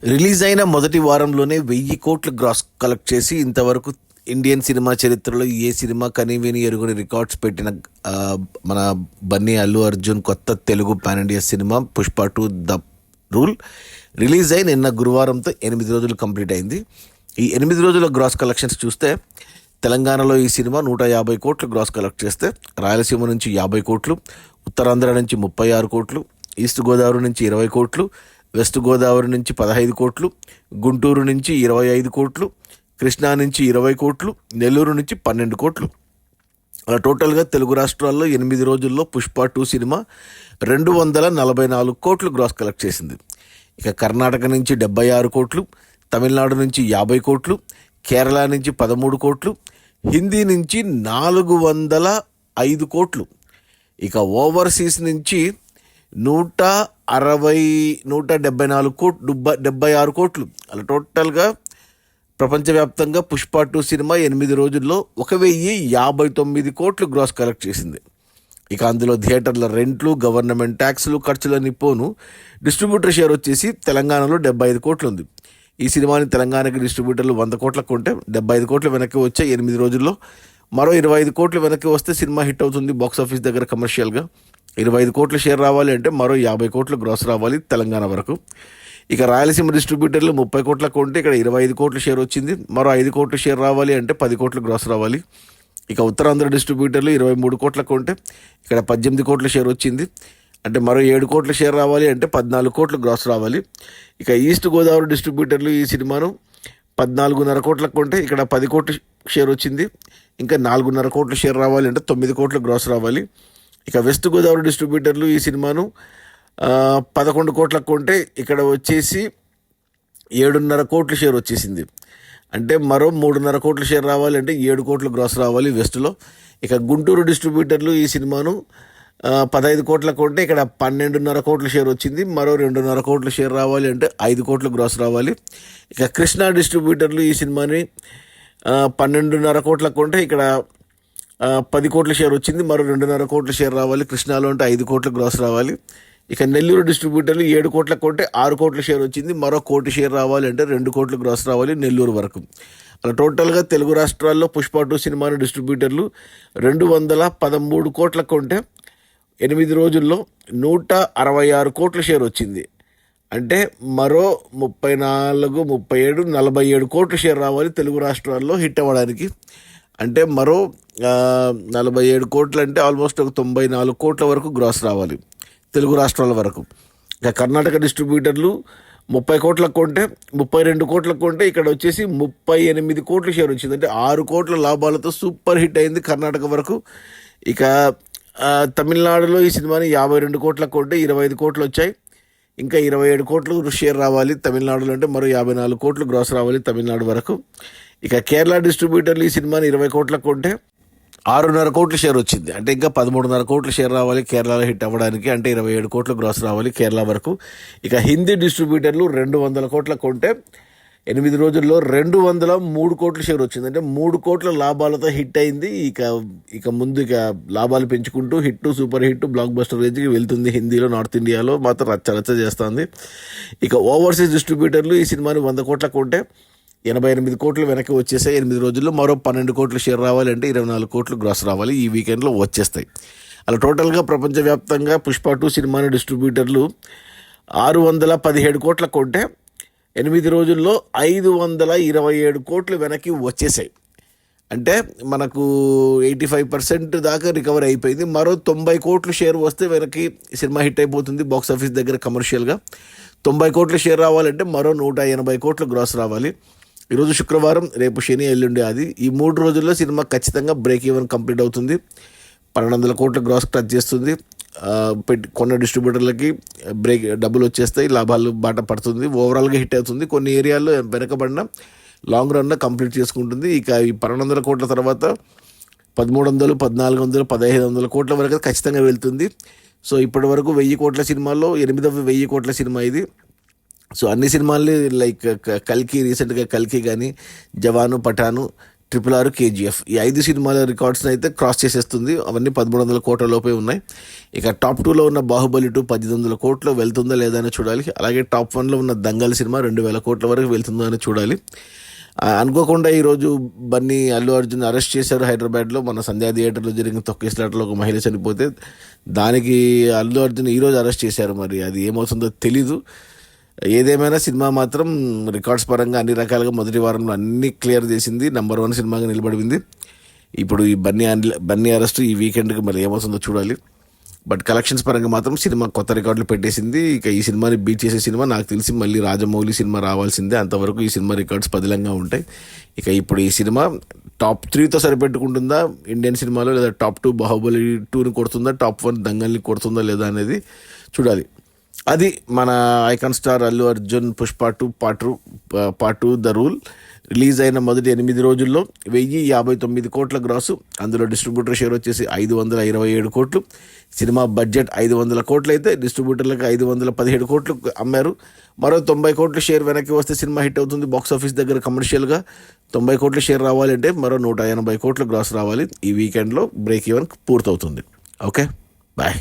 Release అయిన మొదటి వారంలోనే 1000 కోట్లు గ్రాస్ కలెక్ట్ చేసి ఇంతవరకు ఇండియన్ సినిమా చరిత్రలో ఏ సినిమా కనీవిని ఎరుగుని రికార్డ్స్ పెట్టిన మన బన్నీ అల్లు అర్జున్ కొత్త Telugu pan India cinema Pushpa 2 the rule release అయి నిన్న గురువారంతో 8 రోజులు కంప్లీట్ అయింది. ఈ 8 రోజుల గ్రాస్ కలెక్షన్స్ చూస్తే తెలంగాణలో ఈ సినిమా 150 కోట్లు గ్రాస్ కలెక్ట్ చేస్తే, రాయలసీమ నుంచి 50 కోట్లు, ఉత్తరాంధ్ర నుంచి 36 కోట్లు, ఈస్ట్ గోదావరి నుంచి 20 కోట్లు, వెస్ట్ గోదావరి నుంచి 15 కోట్లు, గుంటూరు నుంచి 25 కోట్లు, కృష్ణా నుంచి 20 కోట్లు, నెల్లూరు నుంచి 12 కోట్లు. అలా టోటల్గా తెలుగు రాష్ట్రాల్లో 8 రోజుల్లో పుష్ప 2 సినిమా 244 కోట్లు గ్రాస్ కలెక్ట్ చేసింది. ఇక కర్ణాటక నుంచి 76 కోట్లు, తమిళనాడు నుంచి 50 కోట్లు, కేరళ నుంచి 13 కోట్లు, హిందీ నుంచి 405 కోట్లు, ఇక ఓవర్సీస్ నుంచి 174 కోట్లు, 76 కోట్లు. అలా టోటల్గా ప్రపంచవ్యాప్తంగా పుష్ప 2 సినిమా 8 రోజుల్లో 1059 కోట్లు గ్రాస్ కలెక్ట్ చేసింది. ఇక అందులో థియేటర్ల రెంట్లు, గవర్నమెంట్ ట్యాక్స్లు, ఖర్చులన్నీ పోను డిస్ట్రిబ్యూటర్ షేర్ వచ్చేసి తెలంగాణలో 75 కోట్లు ఉంది. ఈ సినిమాని తెలంగాణకి డిస్ట్రిబ్యూటర్లు 100 కోట్లకు కొంటే 75 కోట్లు వెనక్కి వచ్చాయి 8 రోజుల్లో. మరో 25 కోట్లు వెనక్కి వస్తే సినిమా హిట్ అవుతుంది బాక్స్ ఆఫీస్ దగ్గర కమర్షియల్గా. 25 కోట్ల షేర్ రావాలి అంటే మరో 50 కోట్లు గ్రాస్ రావాలి తెలంగాణ వరకు. ఇక రాయలసీమ డిస్ట్రిబ్యూటర్లు 30 కోట్లకు కొంటే ఇక్కడ 25 కోట్ల షేర్ వచ్చింది. మరో 5 కోట్ల షేర్ రావాలి అంటే 10 కోట్లు గ్రాస్ రావాలి. ఇక ఉత్తరాంధ్ర డిస్ట్రిబ్యూటర్లు 23 కోట్లకు కొంటే ఇక్కడ 18 కోట్ల షేర్ వచ్చింది. అంటే మరో 7 కోట్ల షేర్ రావాలి అంటే 14 కోట్లు గ్రాస్ రావాలి. ఇక ఈస్ట్ గోదావరి డిస్ట్రిబ్యూటర్లు ఈ సినిమాను 14.5 కోట్లకు కొంటే ఇక్కడ 10 కోట్ల షేర్ వచ్చింది. ఇంకా 4.5 కోట్ల షేర్ రావాలి అంటే 9 కోట్ల గ్రాస్ రావాలి. ఇక వెస్ట్ గోదావరి డిస్ట్రిబ్యూటర్లు ఈ సినిమాను 11 కోట్లకు కొంటే ఇక్కడ వచ్చేసి 7.5 కోట్ల షేర్ వచ్చేసింది. అంటే మరో 3.5 కోట్ల షేర్ రావాలి అంటే 7 కోట్ల గ్రాస్ రావాలి వెస్ట్లో. ఇక గుంటూరు డిస్ట్రిబ్యూటర్లు ఈ సినిమాను 15 కోట్లకు కొంటే ఇక్కడ 12.5 కోట్ల షేర్ వచ్చింది. మరో 2.5 కోట్ల షేర్ రావాలి అంటే 5 కోట్ల గ్రాస్ రావాలి. ఇక కృష్ణా డిస్ట్రిబ్యూటర్లు ఈ సినిమాని 12.5 కోట్లకు కొంటే ఇక్కడ 10 కోట్ల షేర్ వచ్చింది. మరో 2.5 కోట్ల షేర్ రావాలి కృష్ణాలో అంటే 5 కోట్ల గ్రాస్ రావాలి. ఇక నెల్లూరు డిస్ట్రిబ్యూటర్లు 7 కోట్లకు కొంటే 6 కోట్ల షేర్ వచ్చింది. మరో 1 కోటి షేర్ రావాలి అంటే 2 కోట్ల గ్రాస్ రావాలి నెల్లూరు వరకు. అలా టోటల్గా తెలుగు రాష్ట్రాల్లో పుష్ప 2 సినిమాని డిస్ట్రిబ్యూటర్లు 213 కోట్లకు కొంటే 8 రోజుల్లో 166 కోట్ల షేర్ వచ్చింది. అంటే మరో 34, 37, 47 కోట్ల షేర్ రావాలి తెలుగు రాష్ట్రాల్లో హిట్ అవ్వడానికి. అంటే మరో 47 కోట్లు అంటే ఆల్మోస్ట్ ఒక 94 కోట్ల వరకు గ్రాస్ రావాలి తెలుగు రాష్ట్రాల వరకు. ఇక కర్ణాటక డిస్ట్రిబ్యూటర్లు 30 కోట్లకు కొంటే 32 కోట్లకు కొంటే ఇక్కడ వచ్చేసి 38 కోట్ల షేర్ వచ్చింది. అంటే 6 కోట్ల లాభాలతో సూపర్ హిట్ అయింది కర్ణాటక వరకు. ఇక తమిళనాడులో ఈ సినిమాని 52 కోట్లకు కొంటే 25 కోట్లు వచ్చాయి. ఇంకా 27 కోట్లు షేర్ రావాలి తమిళనాడులో అంటే మరో 54 కోట్లు గ్రాస్ రావాలి తమిళనాడు వరకు. ఇక కేరళ డిస్ట్రిబ్యూటర్లు ఈ సినిమాని 20 కోట్లకు కొంటే 6.5 కోట్ల షేర్ వచ్చింది. అంటే ఇంకా 13.5 కోట్ల షేర్ రావాలి కేరళలో హిట్ అవ్వడానికి. అంటే 27 కోట్లు గ్రాస్ రావాలి కేరళ వరకు. ఇక హిందీ డిస్ట్రిబ్యూటర్లు 200 కోట్లకు కొంటే 8 రోజుల్లో 203 కోట్ల షేర్ వచ్చింది. అంటే 3 కోట్ల లాభాలతో హిట్ అయింది. ఇక ముందు లాభాలు పెంచుకుంటూ hit, super hit, block buster రేంజ్కి వెళ్తుంది. హిందీలో నార్త్ ఇండియాలో మాత్రం రచ్చ చేస్తుంది. ఇక ఓవర్సీస్ డిస్ట్రిబ్యూటర్లు ఈ సినిమాని 100 కోట్లకు కొంటే 88 కోట్లు వెనక్కి వచ్చేసాయి 8 రోజుల్లో. మరో 12 కోట్ల షేర్ రావాలి అంటే 24 కోట్లు గ్రాస్ రావాలి. ఈ వీకెండ్లో వచ్చేస్తాయి. అలా టోటల్గా ప్రపంచవ్యాప్తంగా పుష్ప 2 సినిమాని డిస్ట్రిబ్యూటర్లు 617 కోట్లకు కొంటే 8 రోజుల్లో 527 కోట్లు వెనక్కి వచ్చేసాయి. అంటే మనకు 85% దాకా రికవర్ అయిపోయింది. మరో 90 కోట్లు షేర్ వస్తే వెనక్కి సినిమా హిట్ అయిపోతుంది బాక్స్ ఆఫీస్ దగ్గర కమర్షియల్గా. 90 కోట్ల షేర్ రావాలంటే మరో 180 కోట్లు గ్రాస్ రావాలి. ఈరోజు శుక్రవారం, రేపు శని, ఎల్లుండి అది. ఈ 3 రోజుల్లో సినిమా ఖచ్చితంగా బ్రేక్ ఈవెన్ కంప్లీట్ అవుతుంది. 1200 కోట్ల గ్రాస్ టచ్ చేస్తుంది. కొన్న డిస్ట్రిబ్యూటర్లకి డబ్బులు వచ్చేస్తాయి, లాభాలు బాట పడుతుంది. ఓవరాల్గా హిట్ అవుతుంది. కొన్ని ఏరియాల్లో వెనకబడిన లాంగ్ రన్లో కంప్లీట్ చేసుకుంటుంది. ఇక ఈ 1200 కోట్ల తర్వాత 1300, 1400, 1500 కోట్ల వరకు ఖచ్చితంగా వెళ్తుంది. సో ఇప్పటి వరకు 1000 కోట్ల సినిమాల్లో 8వ 1000 కోట్ల సినిమా ఇది. సో అన్ని సినిమాల్ని లైక్ కల్కి, రీసెంట్గా కల్కి కానీ, జవాను, పఠాను, RRR, KGF ఈ 5 సినిమాల రికార్డ్స్ని అయితే క్రాస్ చేసేస్తుంది. అవన్నీ 1300 కోట్ల లోపే ఉన్నాయి. ఇక టాప్ 2లో ఉన్న బాహుబలి 2 1800 కోట్లు వెళ్తుందా లేదా అని చూడాలి. అలాగే టాప్ 1లో ఉన్న దంగల్ సినిమా 2000 కోట్ల వరకు వెళ్తుందా అని చూడాలి. అనుకోకుండా ఈరోజు బన్నీ అల్లు అర్జున్ అరెస్ట్ చేశారు హైదరాబాద్లో. మన సంధ్యా థియేటర్లో జరిగిన తొక్కేslaటలో ఒక మహిళ చనిపోతే దానికి అల్లు అర్జున్ ఈరోజు అరెస్ట్ చేశారు. మరి అది ఏమవుతుందో తెలీదు. ఏదేమైనా సినిమా మాత్రం రికార్డ్స్ పరంగా అన్ని రకాలుగా మొదటి వారంలో అన్ని క్లియర్ చేసింది. నెంబర్ 1 సినిమాగా నిలబడింది. ఇప్పుడు ఈ బన్నీ అరెస్ట్ ఈ వీకెండ్కి మరి ఏమవుతుందో చూడాలి. బట్ కలెక్షన్స్ పరంగా మాత్రం సినిమా కొత్త రికార్డులు పెట్టేసింది. ఇక ఈ సినిమాని బీట్ చేసే సినిమా నాకు తెలిసి మళ్ళీ రాజమౌళి సినిమా రావాల్సిందే. అంతవరకు ఈ సినిమా రికార్డ్స్ పదిలంగా ఉంటాయి. ఇక ఇప్పుడు ఈ సినిమా టాప్ 3తో సరిపెట్టుకుంటుందా ఇండియన్ సినిమాలో, లేదా టాప్ 2 బాహుబలి 2ని కొడుతుందా, టాప్ 1 దంగల్ని కొడుతుందా లేదా అనేది చూడాలి. అది మన icon star Allu Arjun Pushpa 2 part 2 the rule release అయిన మొదటి 8 రోజుల్లో 1059 కోట్ల గ్రాసు. అందులో డిస్ట్రిబ్యూటర్ షేర్ వచ్చేసి 527 కోట్లు. సినిమా బడ్జెట్ 500 కోట్లు అయితే డిస్ట్రిబ్యూటర్లకు 517 కోట్లు అమ్మారు. మరో 90 కోట్ల షేర్ వెనక్కి వస్తే సినిమా హిట్ అవుతుంది. బాక్స్ ఆఫీస్ దగ్గర కమర్షియల్గా 90 కోట్ల షేర్ రావాలంటే మరో 180 కోట్ల గ్రాస్ రావాలి. ఈ వీకెండ్లో బ్రేక్ ఈవెన్ పూర్తవుతుంది. Okay, bye.